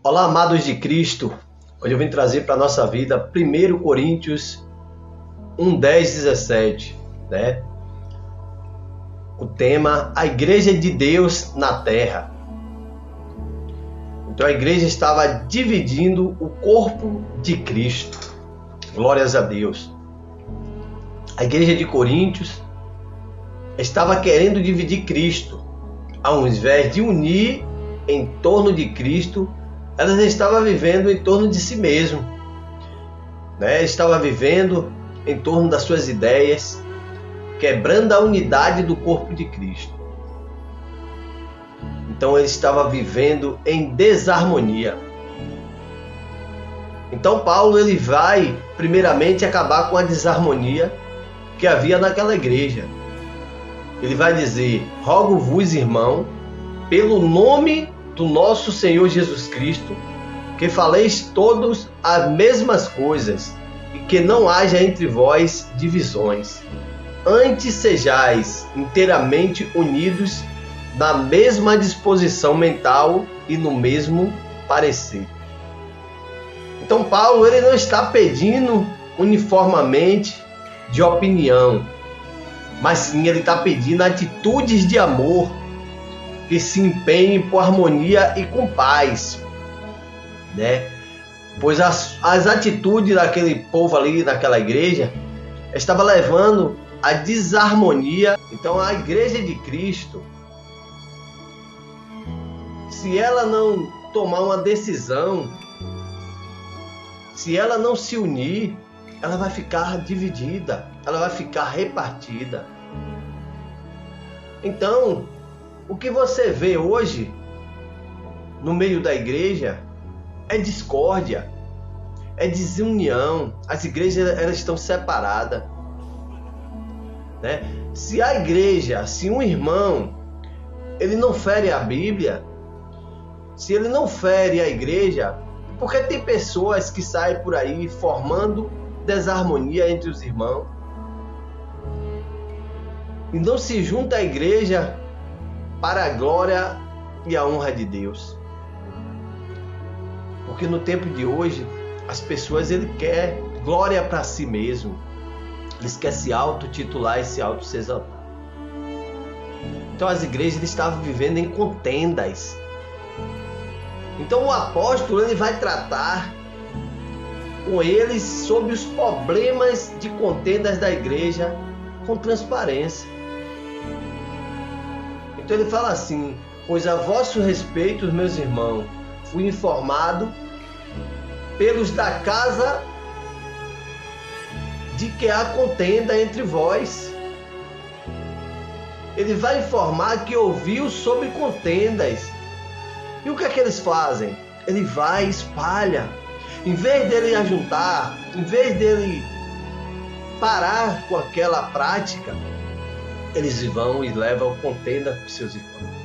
Olá, amados de Cristo. Hoje eu vim trazer para a nossa vida 1 Coríntios 1:10-17, né? O tema, a Igreja de Deus na Terra. Então a igreja estava dividindo o corpo de Cristo. Glórias a Deus. A igreja de Coríntios estava querendo dividir Cristo. Ao invés de unir em torno de Cristo, elas estavam vivendo em torno de si mesmo, né? Estava vivendo em torno das suas ideias, quebrando a unidade do corpo de Cristo. Então ele estava vivendo em desarmonia. Então Paulo ele vai primeiramente acabar com a desarmonia que havia naquela igreja. Ele vai dizer: rogo-vos, irmão, pelo nome do nosso Senhor Jesus Cristo, que faleis todos as mesmas coisas, e que não haja entre vós divisões. Antes sejais inteiramente unidos na mesma disposição mental e no mesmo parecer. Então Paulo ele não está pedindo uniformemente de opinião, mas sim ele está pedindo atitudes de amor que se empenhem por harmonia e com paz, né? Pois as atitudes daquele povo ali, naquela igreja, estava levando à desarmonia. Então a igreja de Cristo, se ela não tomar uma decisão, se ela não se unir, ela vai ficar dividida, ela vai ficar repartida. Então, o que você vê hoje no meio da igreja é discórdia, é desunião. As igrejas elas estão separadas, né? Se a igreja, se um irmão, ele não fere a Bíblia, se ele não fere a igreja, porque tem pessoas que saem por aí formando desarmonia entre os irmãos e não se junta à igreja para a glória e a honra de Deus. Porque no tempo de hoje, as pessoas querem glória para si mesmo. Eles querem se auto-titular e se auto-exaltar. Então as igrejas estavam vivendo em contendas. Então o apóstolo ele vai tratar com eles sobre os problemas de contendas da igreja com transparência. Então ele fala assim: pois a vosso respeito, meus irmãos, fui informado pelos da casa de que há contenda entre vós. Ele vai informar que ouviu sobre contendas. E o que é que eles fazem? Ele vai e espalha. Em vez dele ajuntar, em vez dele parar com aquela prática, eles vão e levam contenda para os seus irmãos.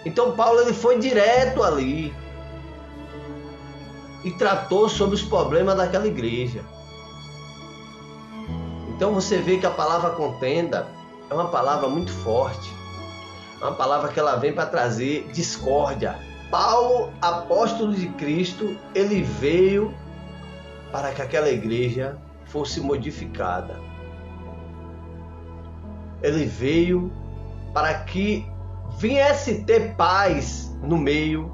Então Paulo ele foi direto ali e tratou sobre os problemas daquela igreja. Então você vê que a palavra contenda é uma palavra muito forte, é uma palavra que ela vem para trazer discórdia. Paulo, apóstolo de Cristo, ele veio para que aquela igreja fosse modificada. Ele veio para que viesse ter paz no meio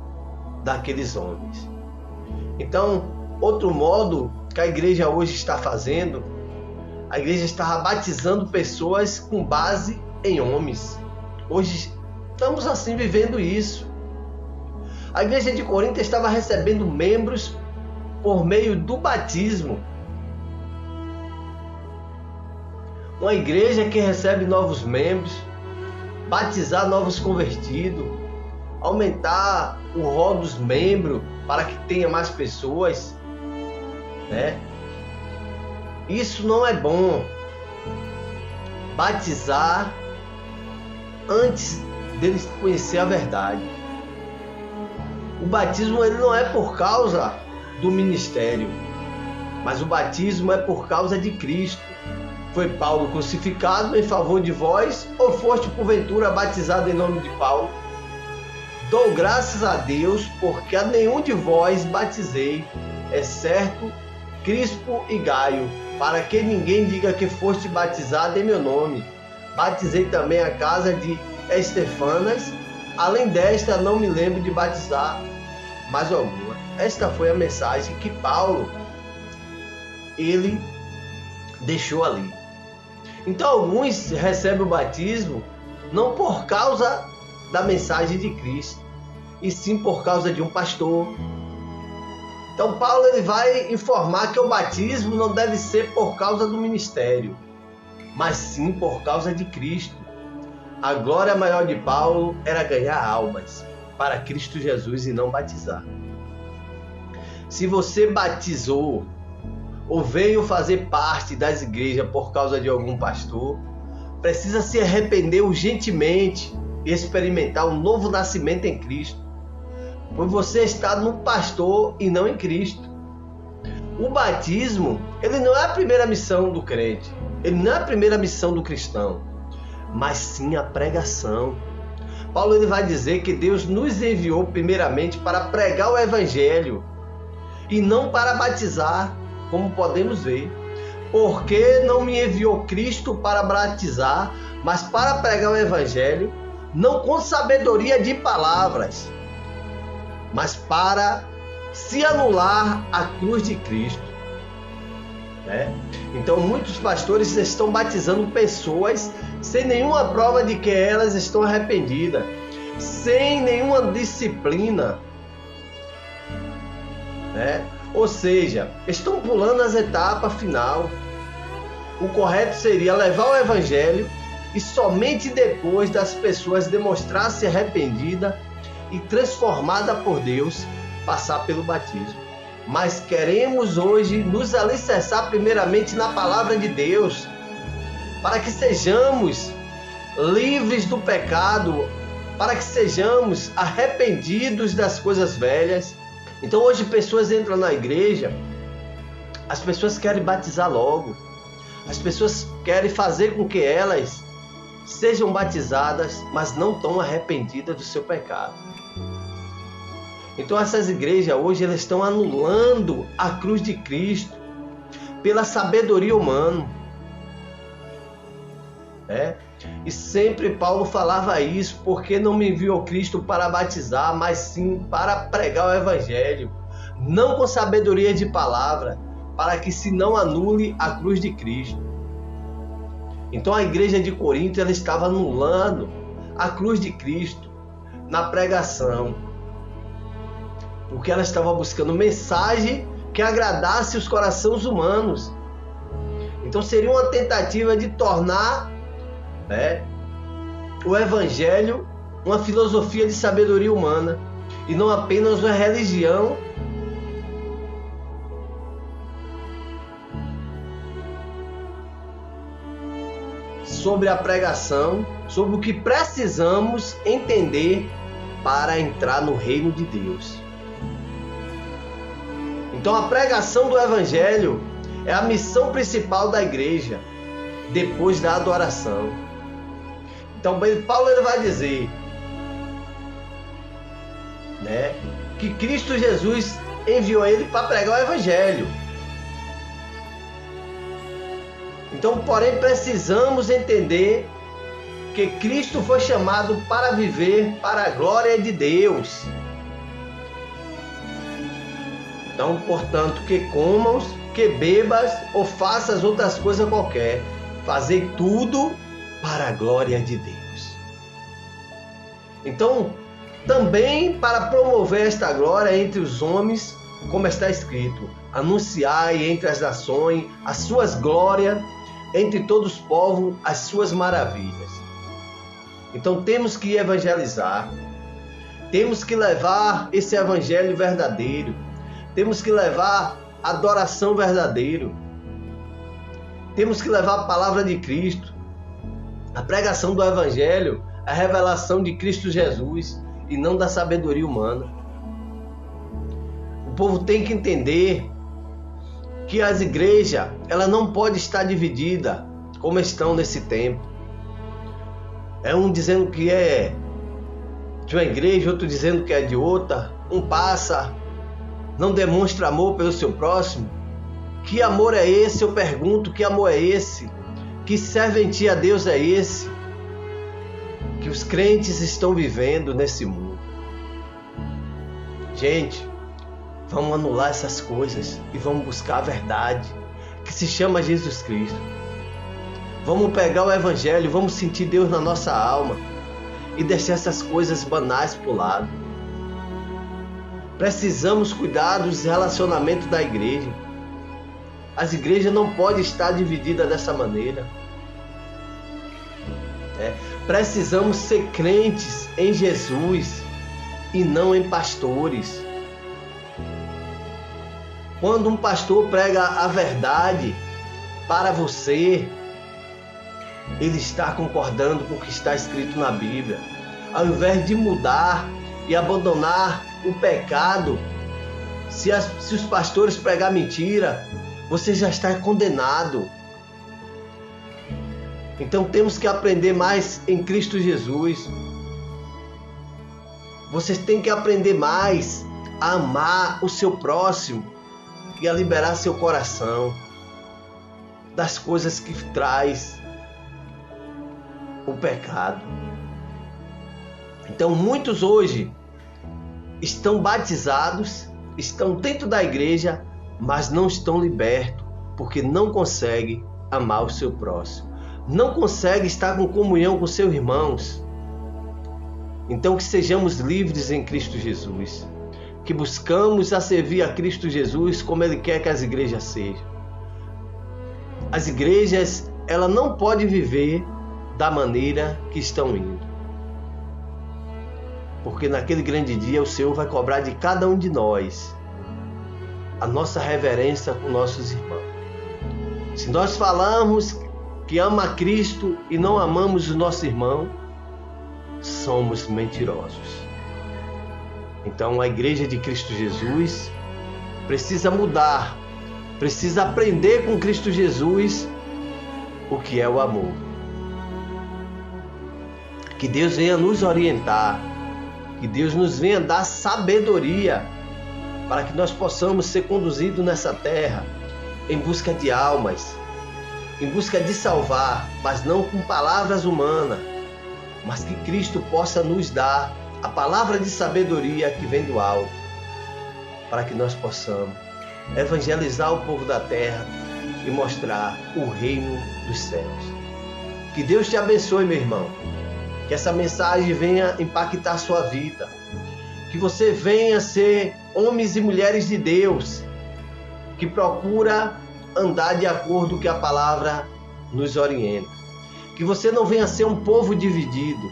daqueles homens. Então, outro modo que a igreja hoje está fazendo, a igreja está batizando pessoas com base em homens. Hoje estamos assim vivendo isso. A igreja de Corinto estava recebendo membros por meio do batismo. Uma igreja que recebe novos membros, batizar novos convertidos, aumentar o rol dos membros para que tenha mais pessoas, né? Isso não é bom. Batizar antes deles conhecer a verdade. O batismo ele não é por causa do ministério, mas o batismo é por causa de Cristo. Foi Paulo crucificado em favor de vós, ou foste porventura batizado em nome de Paulo? Dou graças a Deus, porque a nenhum de vós batizei, exceto Crispo e Gaio, para que ninguém diga que foste batizado em meu nome. Batizei também a casa de Estefanas, além desta não me lembro de batizar mais alguma. Esta foi a mensagem que Paulo, ele deixou ali. Então alguns recebem o batismo não por causa da mensagem de Cristo, e sim por causa de um pastor. Então Paulo ele vai informar que o batismo não deve ser por causa do ministério, mas sim por causa de Cristo. A glória maior de Paulo era ganhar almas para Cristo Jesus e não batizar. Se você batizou ou veio fazer parte das igrejas por causa de algum pastor, precisa se arrepender urgentemente e experimentar um novo nascimento em Cristo, pois você está no pastor e não em Cristo. O batismo, ele não é a primeira missão do crente, ele não é a primeira missão do cristão, mas sim a pregação. Paulo ele vai dizer que Deus nos enviou primeiramente para pregar o evangelho e não para batizar, como podemos ver. Porque não me enviou Cristo para batizar, mas para pregar o evangelho, não com sabedoria de palavras, mas para se anular a cruz de Cristo. Então muitos pastores estão batizando pessoas sem nenhuma prova de que elas estão arrependidas, sem nenhuma disciplina, ou seja, estão pulando as etapas final. O correto seria levar o evangelho e somente depois das pessoas demonstrar-se arrependida e transformada por Deus, passar pelo batismo. Mas queremos hoje nos alicerçar primeiramente na palavra de Deus, para que sejamos livres do pecado, para que sejamos arrependidos das coisas velhas. Então hoje pessoas entram na igreja, as pessoas querem batizar logo, as pessoas querem fazer com que elas sejam batizadas, mas não estão arrependidas do seu pecado. Então essas igrejas hoje elas estão anulando a cruz de Cristo pela sabedoria humana. E sempre Paulo falava isso, porque não me enviou Cristo para batizar, mas sim para pregar o evangelho, não com sabedoria de palavra, para que se não anule a cruz de Cristo. Então a igreja de Corinto ela estava anulando a cruz de Cristo na pregação, porque ela estava buscando mensagem que agradasse os corações humanos. Então seria uma tentativa de tornar o evangelho uma filosofia de sabedoria humana e não apenas uma religião sobre a pregação, sobre o que precisamos entender para entrar no reino de Deus. Então a pregação do evangelho é a missão principal da igreja depois da adoração. Então Paulo ele vai dizer que Cristo Jesus enviou ele para pregar o evangelho. Então, porém, precisamos entender que Cristo foi chamado para viver para a glória de Deus. Então, portanto, que comas, que bebas ou faças outras coisas qualquer, fazei tudo para a glória de Deus. Então, também para promover esta glória entre os homens, como está escrito, anunciai entre as nações as suas glórias, entre todos os povos as suas maravilhas. Então temos que evangelizar, temos que levar esse evangelho verdadeiro, temos que levar adoração verdadeira, temos que levar a palavra de Cristo, a pregação do evangelho, a revelação de Cristo Jesus e não da sabedoria humana. O povo tem que entender que as igrejas, ela não pode estar dividida como estão nesse tempo. É um dizendo que é de uma igreja, outro dizendo que é de outra. Um passa, não demonstra amor pelo seu próximo. Que amor é esse? Eu pergunto, que amor é esse? Que serventia a Deus é esse que os crentes estão vivendo nesse mundo? Gente, vamos anular essas coisas e vamos buscar a verdade, que se chama Jesus Cristo. Vamos pegar o Evangelho, vamos sentir Deus na nossa alma e deixar essas coisas banais para o lado. Precisamos cuidar dos relacionamentos da igreja. As igrejas não podem estar divididas dessa maneira. Precisamos ser crentes em Jesus e não em pastores. Quando um pastor prega a verdade para você, ele está concordando com o que está escrito na Bíblia. Ao invés de mudar e abandonar o pecado, se os pastores pregar mentira, você já está condenado. Então temos que aprender mais em Cristo Jesus. Vocês têm que aprender mais a amar o seu próximo e a liberar seu coração das coisas que traz o pecado. Então muitos hoje estão batizados, estão dentro da igreja, mas não estão libertos, porque não conseguem amar o seu próximo, não conseguem estar com comunhão com seus irmãos. Então que sejamos livres em Cristo Jesus, que buscamos a servir a Cristo Jesus como Ele quer que as igrejas sejam. As igrejas, ela não pode viver da maneira que estão indo, porque naquele grande dia o Senhor vai cobrar de cada um de nós a nossa reverência com nossos irmãos. Se nós falamos que ama a Cristo e não amamos o nosso irmão, somos mentirosos. Então a igreja de Cristo Jesus precisa mudar, precisa aprender com Cristo Jesus o que é o amor. Que Deus venha nos orientar, que Deus nos venha dar sabedoria para que nós possamos ser conduzidos nessa terra em busca de almas, em busca de salvar, mas não com palavras humanas, mas que Cristo possa nos dar a palavra de sabedoria que vem do alto, para que nós possamos evangelizar o povo da terra e mostrar o reino dos céus. Que Deus te abençoe, meu irmão. Que essa mensagem venha impactar a sua vida. Que você venha ser homens e mulheres de Deus, que procura andar de acordo com o que a palavra nos orienta. Que você não venha ser um povo dividido,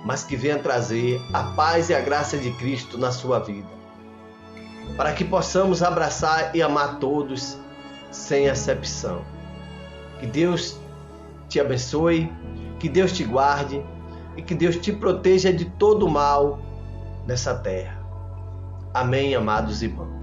mas que venha trazer a paz e a graça de Cristo na sua vida, para que possamos abraçar e amar todos sem exceção. Que Deus te abençoe, que Deus te guarde e que Deus te proteja de todo mal nessa terra. Amém, amados irmãos.